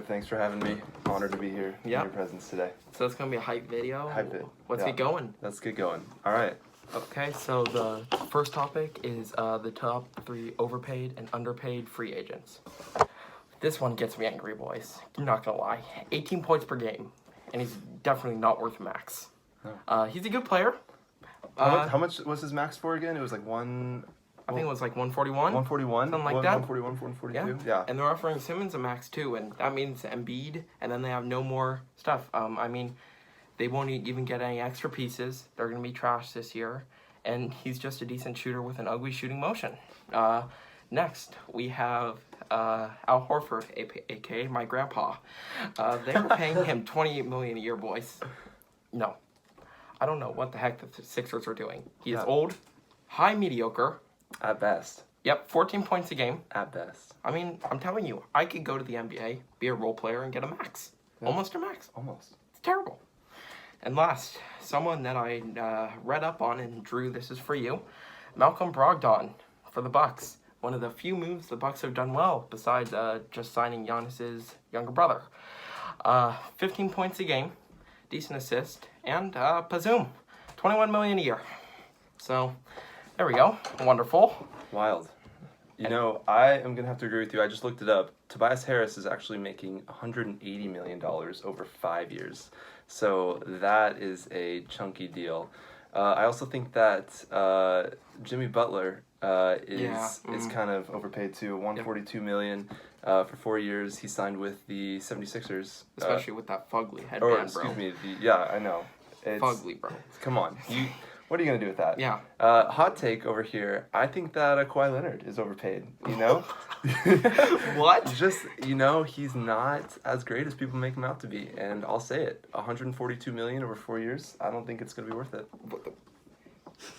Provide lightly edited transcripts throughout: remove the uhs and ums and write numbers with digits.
good. Thanks for having me. Honored to be here in your presence today. So it's going to be a hype video. Hype vid. Let's get going. Let's get going. All right. Okay, so the first topic is the top 3 overpaid and underpaid free agents. This one gets me angry, boys. I'm not going to lie. 18 points per game, and he's definitely not worth max. Oh. He's a good player. How much was his max for again? It was like one... I think it was like 141. 141? Something like that. 141, 142? Yeah. And they're offering Simmons a max too, and that means Embiid, and then they have no more stuff. I mean, they won't even get any extra pieces. They're going to be trash this year, and he's just a decent shooter with an ugly shooting motion. Next, we have Al Horford, a.k.a. my grandpa. They were paying him $28 million a year, boys. No. I don't know what the heck the Sixers are doing. He is old, high mediocre. At best. Yep, 14 points a game. At best. I mean, I'm telling you, I could go to the NBA, be a role player, and get a max. Yeah. Almost a max. Almost. It's terrible. And last, someone that I read up on, and Drew, this is for you, Malcolm Brogdon for the Bucks. One of the few moves the Bucks have done well, besides just signing Giannis's younger brother. 15 points a game, decent assist, and Pazoom, $21 million a year. So... there we go. Wonderful. Wild. You know, I am going to have to agree with you. I just looked it up. Tobias Harris is actually making $180 million over 5 years. So that is a chunky deal. I also think that Jimmy Butler is kind of overpaid too. $142 million for 4 years. He signed with the 76ers. Especially with that fugly headband, bro. Excuse me. I know. It's, fugly, bro. Come on. What are you going to do with that? Yeah. Hot take over here. I think that Kawhi Leonard is overpaid, you know? What? Just, you know, he's not as great as people make him out to be. And I'll say it. $142 million over 4 years, I don't think it's going to be worth it.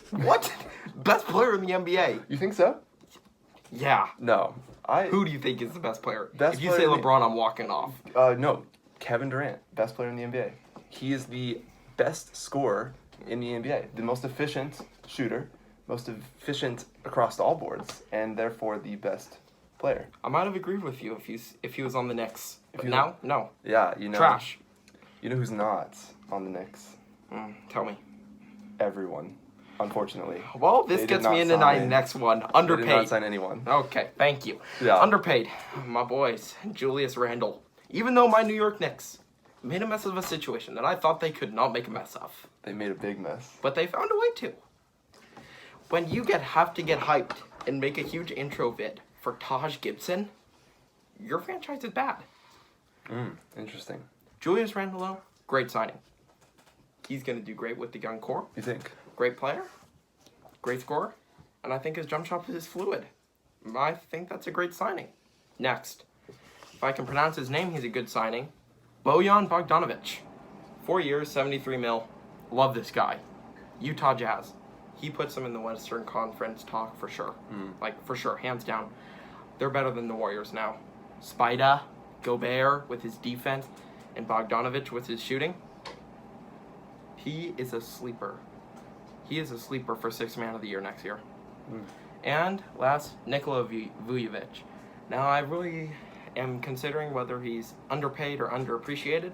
What? Best player in the NBA. You think so? Yeah. No. Who do you think is the best player? Best if you say LeBron, I'm walking off. No. Kevin Durant, best player in the NBA. He is the best scorer in the NBA, the most efficient shooter, most efficient across all boards, and therefore the best player. I might have agreed with you if he was on the Knicks. But now, no. Yeah, you know. Trash. You know who's not on the Knicks? Tell me. Everyone, unfortunately. Well, this gets me into my next one. Underpaid. They did not sign anyone. Okay, thank you. Yeah. Underpaid. My boys, Julius Randle. Even though my New York Knicks made a mess of a situation that I thought they could not make a mess of. They made a big mess. But they found a way to. When you have to get hyped and make a huge intro vid for Taj Gibson, your franchise is bad. Interesting. Julius Randle, great signing. He's going to do great with the young core. You think? Great player. Great scorer. And I think his jump shot is fluid. I think that's a great signing. Next. If I can pronounce his name, he's a good signing. Bojan Bogdanovic. 4 years, $73 million. Love this guy. Utah Jazz. He puts them in the Western Conference talk for sure. Like, for sure, hands down. They're better than the Warriors now. Spida, Gobert with his defense, and Bogdanovic with his shooting. He is a sleeper. He is a sleeper for 6th man of the year next year. And last, Nikola Vujovic. Now, I really am considering whether he's underpaid or underappreciated.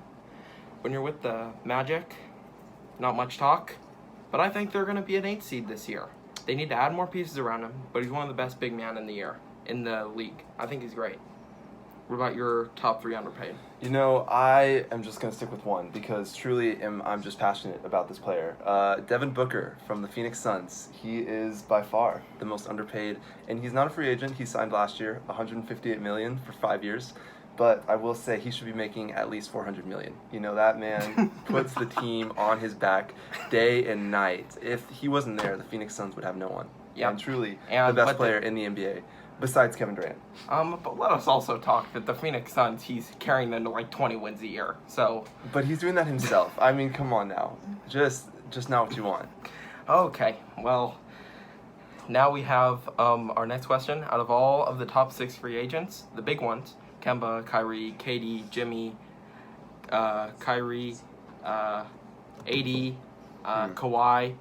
When you're with the Magic, not much talk, but I think they're going to be an 8 seed this year. They need to add more pieces around him, but he's one of the best big men in the league. I think he's great. What about your top 3 underpaid? You know, I am just going to stick with one because truly I'm just passionate about this player. Devin Booker from the Phoenix Suns. He is by far the most underpaid, and he's not a free agent. He signed last year, $158 million for 5 years. But I will say he should be making at least $400 million. You know, that man puts the team on his back day and night. If he wasn't there, the Phoenix Suns would have no one. Yeah, and truly the best player in the NBA. Besides Kevin Durant. But let us also talk that the Phoenix Suns, he's carrying them to like 20 wins a year. So. But he's doing that himself. I mean, come on now. Just not what you want. Okay, well, now we have our next question. Out of all of the top 6 free agents, the big ones, Kemba, Kyrie, KD, Jimmy, Kyrie, AD, Kawhi.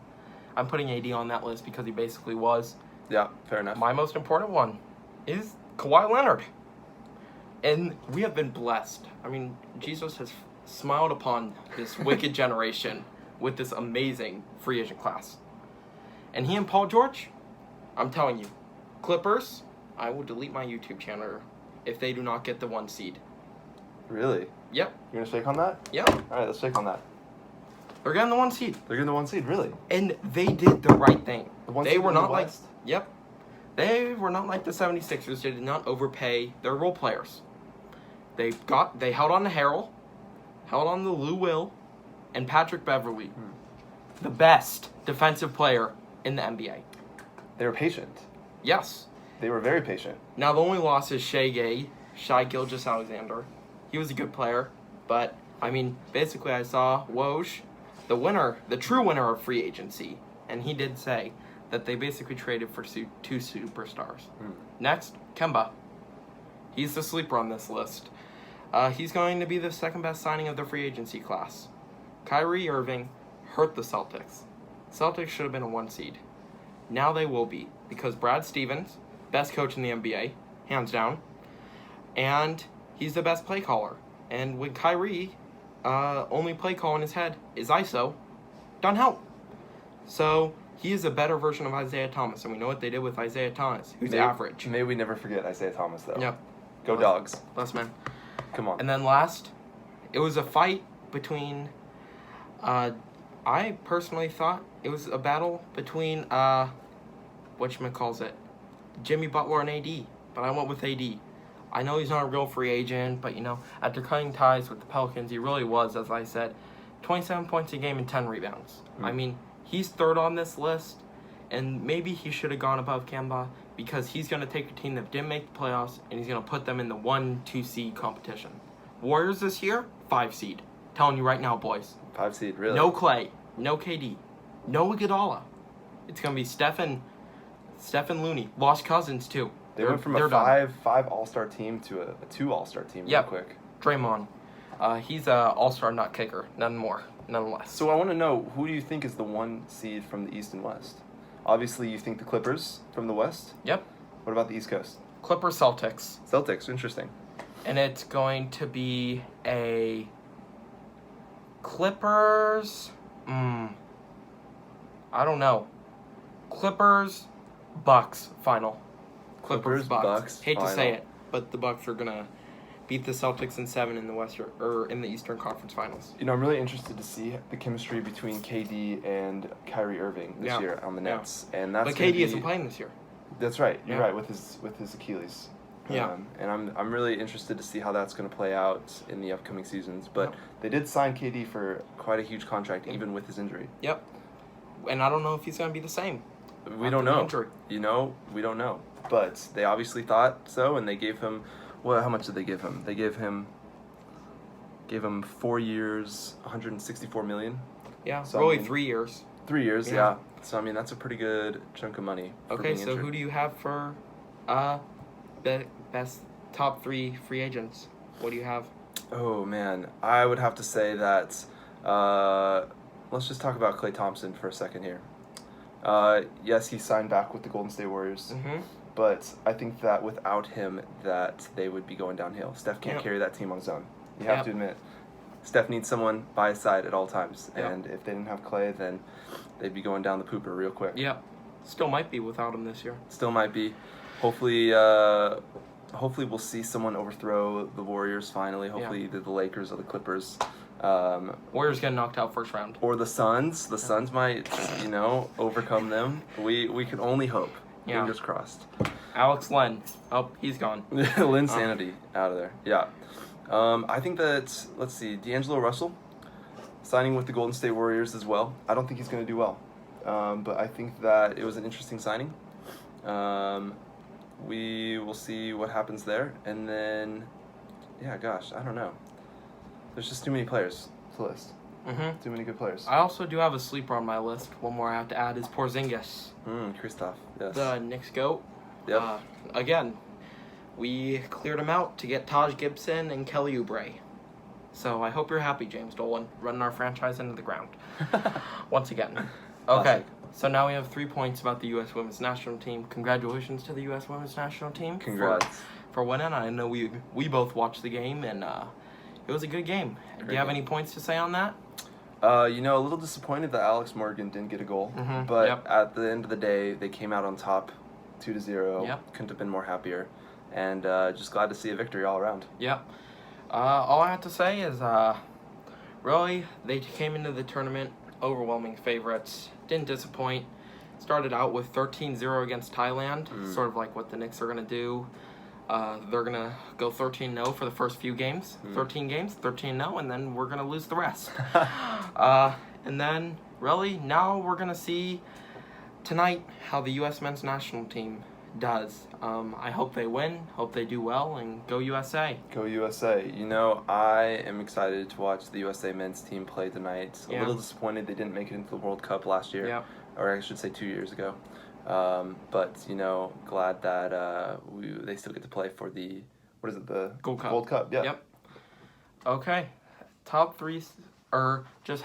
I'm putting AD on that list because he basically was. Yeah, fair enough. My most important one is Kawhi Leonard. And we have been blessed. I mean, Jesus has smiled upon this wicked generation with this amazing free agent class. And he and Paul George, I'm telling you, Clippers, I will delete my YouTube channel if they do not get the 1 seed. Really? Yep. You're gonna shake on that? Yep. All right, let's shake on that. They're getting the 1 seed. They're getting the 1 seed, really? And they did the right thing. The 1 They seed were in the not like, West? yep. They were not like the 76ers. They did not overpay their role players. They held on to Harrell, held on to Lou Will, and Patrick Beverly, the best defensive player in the NBA. They were patient. Yes. They were very patient. Now the only loss is Shai Gilgeous-Alexander. He was a good player, but I mean, basically I saw Woj, the true winner of free agency, and he did say that they basically traded for 2 superstars. Next, Kemba. He's the sleeper on this list. He's going to be the second best signing of the free agency class. Kyrie Irving hurt the Celtics. Celtics should have been a 1 seed. Now they will be, because Brad Stevens, best coach in the NBA, hands down, and he's the best play caller. And with Kyrie, only play call in his head is ISO, doesn't help. So he is a better version of Isaiah Thomas, and we know what they did with Isaiah Thomas, who's average. May we never forget Isaiah Thomas, though. Yep. Go Dogs. Last man. Come on. And then last, it was a fight between, I personally thought it was a battle between, whatchamacallit, Jimmy Butler and AD, but I went with AD. I know he's not a real free agent, but, after cutting ties with the Pelicans, he really was, as I said, 27 points a game and 10 rebounds. I mean, he's third on this list, and maybe he should have gone above Kemba because he's going to take a team that didn't make the playoffs, and he's going to put them in the 1-2 seed competition. Warriors this year, 5 seed. Telling you right now, boys. 5 seed, really? No Clay, no KD, no Iguodala. It's going to be Stephen Looney. Lost Cousins, too. They went from a five all-star team to a 2 all-star team real quick. Draymond. He's a all-star, not kicker. None more. None less. So I want to know, who do you think is the 1 seed from the East and West? Obviously, you think the Clippers from the West? Yep. What about the East Coast? Clippers, Celtics. Celtics, interesting. And it's going to be a Clippers. I don't know. Clippers, Bucks final. Clippers, Bucks. Hate to say it, but the Bucks are gonna beat the Celtics in 7 in the Western or in the Eastern Conference Finals. I'm really interested to see the chemistry between KD and Kyrie Irving this year on the Nets, and that's. But KD isn't playing this year. That's right. You're right with his Achilles. Yeah. And I'm really interested to see how that's going to play out in the upcoming seasons. But they did sign KD for quite a huge contract, even with his injury. Yep. And I don't know if he's going to be the same. We don't know. We don't know. But they obviously thought so, and they gave him. Well, how much did they give him? They gave him 4 years, $164 million. Yeah, so, really 3 years. 3 years, yeah. So I mean, that's a pretty good chunk of money. Okay, so who do you have for best top 3 free agents? What do you have? Oh man, I would have to say that. Let's just talk about Klay Thompson for a second here. Yes, he signed back with the Golden State Warriors. Mm-hmm. But I think that without him, that they would be going downhill. Steph can't carry that team on his own. You have to admit. Steph needs someone by his side at all times. And if they didn't have Klay, then they'd be going down the pooper real quick. Yeah. Still might be without him this year. Still might be. Hopefully we'll see someone overthrow the Warriors finally. Hopefully either the Lakers or the Clippers. Warriors get knocked out first round. Or the Suns. The Suns might, overcome them. We can only hope. Yeah. Fingers crossed. Alex Len. Oh, he's gone. Lynn Sanity out of there. Yeah. I think that, let's see, D'Angelo Russell signing with the Golden State Warriors as well. I don't think he's going to do well. But I think that it was an interesting signing. We will see what happens there. And then, I don't know. There's just too many players to list. Mm-hmm. Too many good players. I also do have a sleeper on my list. One more I have to add is Porzingis. Kristaps, yes. The Knicks GOAT. Yep. Again, we cleared him out to get Taj Gibson and Kelly Oubre. So I hope you're happy, James Dolan, running our franchise into the ground. Once again. Okay, Classic. so now we have 3 points about the U.S. Women's National Team. Congratulations to the U.S. Women's National Team. Congrats. for winning. I know we both watched the game, and it was a good game. Do you have any points to say on that? A little disappointed that Alex Morgan didn't get a goal, but at the end of the day, they came out on top, 2-0. Yep. Couldn't have been more happier, and just glad to see a victory all around. Yep. All I have to say is, really, they came into the tournament overwhelming favorites. Didn't disappoint. Started out with 13-0 against Thailand, sort of like what the Knicks are going to do. They're going to go 13-0 for the first few games. 13 games, 13-0, and then we're going to lose the rest. And then, really, now we're going to see tonight how the U.S. men's national team does. I hope they win, hope they do well, and go USA. Go USA. I am excited to watch the USA men's team play tonight. A little disappointed they didn't make it into the World Cup last year. Yeah. Or I should say 2 years ago. But, glad that they still get to play for the, the Gold Cup. Gold Cup, yeah. Yep. Okay. Top three, or just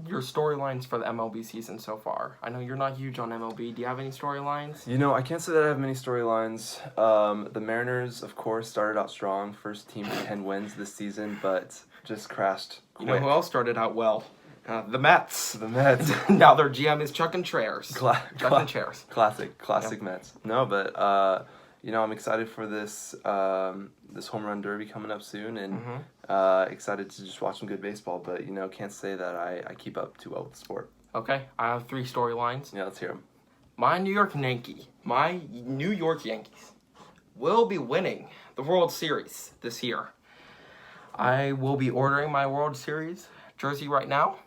your storylines for the MLB season so far. I know you're not huge on MLB. Do you have any storylines? I can't say that I have many storylines. The Mariners, of course, started out strong. First team to 10 wins this season, but just crashed quick. You know who else started out well? The Mets. The Mets. Now their GM is chucking chairs. Chucking chairs. Classic Mets. No, but I'm excited for this this home run derby coming up soon, and excited to just watch some good baseball. But can't say that I keep up too well with the sport. Okay, I have 3 storylines. Yeah, let's hear them. My New York Yankees will be winning the World Series this year. I will be ordering my World Series jersey right now.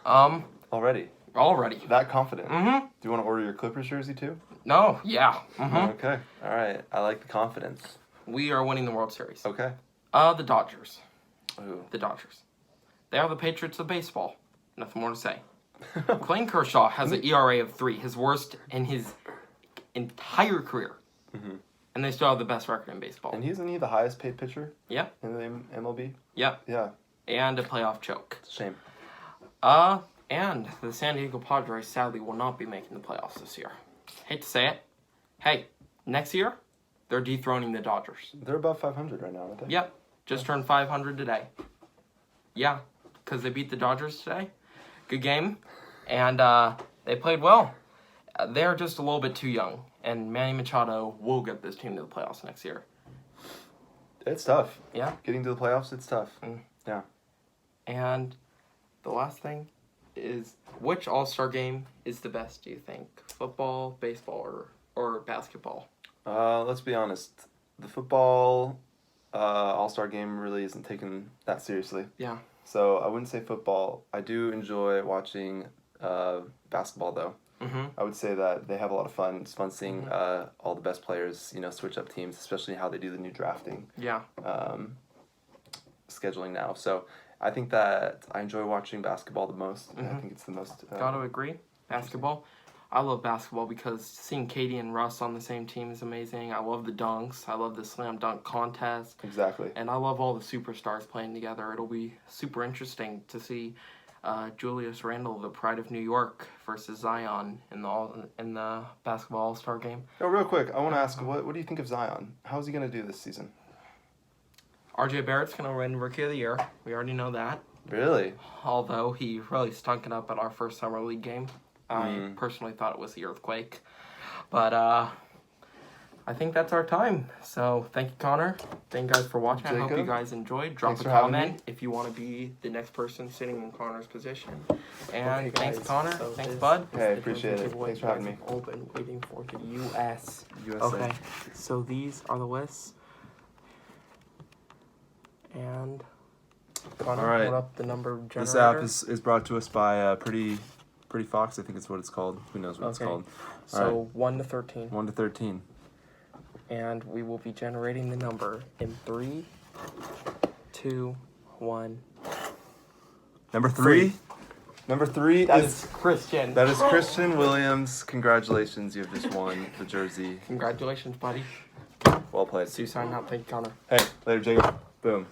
Already. That confident. Do you want to order your Clippers jersey too? No. Yeah. Okay. All right. I like the confidence. We are winning the World Series. Okay. The Dodgers. Ooh. The Dodgers. They are the Patriots of baseball. Nothing more to say. Clayton Kershaw has an ERA of 3, his worst in his entire career. And they still have the best record in baseball. And isn't he the highest paid pitcher? Yep. In the MLB? Yep. Yeah. And a playoff choke. It's a shame. And the San Diego Padres sadly will not be making the playoffs this year. Hate to say it. Hey, next year, they're dethroning the Dodgers. They're above 500 right now, aren't they? Yep. Just turned 500 today. Yeah, because they beat the Dodgers today. Good game. And they played well. They're just a little bit too young. And Manny Machado will get this team to the playoffs next year. It's tough. Yeah. Getting to the playoffs, it's tough. Yeah. And the last thing is, which All-Star game is the best, do you think? Football, baseball, or basketball? Let's be honest. The football All-Star game really isn't taken that seriously. Yeah. So I wouldn't say football. I do enjoy watching basketball, though. I would say that they have a lot of fun. It's fun seeing all the best players, switch up teams, especially how they do the new drafting. Yeah. Scheduling now. So I think that I enjoy watching basketball the most. I think it's the most... Gotta agree. Basketball. I love basketball because seeing Katie and Russ on the same team is amazing. I love the dunks. I love the slam dunk contest. Exactly. And I love all the superstars playing together. It'll be super interesting to see Julius Randle, the pride of New York, versus Zion in the basketball All-Star game. Oh, real quick, I want to ask, what do you think of Zion? How's he going to do this season? RJ Barrett's going to win Rookie of the Year. We already know that. Really? Although he really stunk it up at our first summer league game. I personally thought it was the earthquake. But I think that's our time. So thank you, Connor. Thank you guys for watching. Jacob, I hope you guys enjoyed. Drop thanks a for having comment if you want to be the next person sitting in Connor's position. And Okay, thanks, guys, Connor. so Thanks, this- Bud. Hey, appreciate it. Thanks for having me. All been waiting for the U.S. USA. Okay, so these are the lists. And Connor, All right. put up the number generator. This app is brought to us by Pretty Fox, I think it's what it's called. Who knows what it's called. So 1 to 13. 1 to 13. And we will be generating the number in 3, 2, 1. Number 3? Number 3 That is... is Christian. That is Christian Williams. Congratulations, you have just won the jersey. Congratulations, buddy. Well played. See you signing out. Thank you, Connor. Hey, later, Jacob. Boom.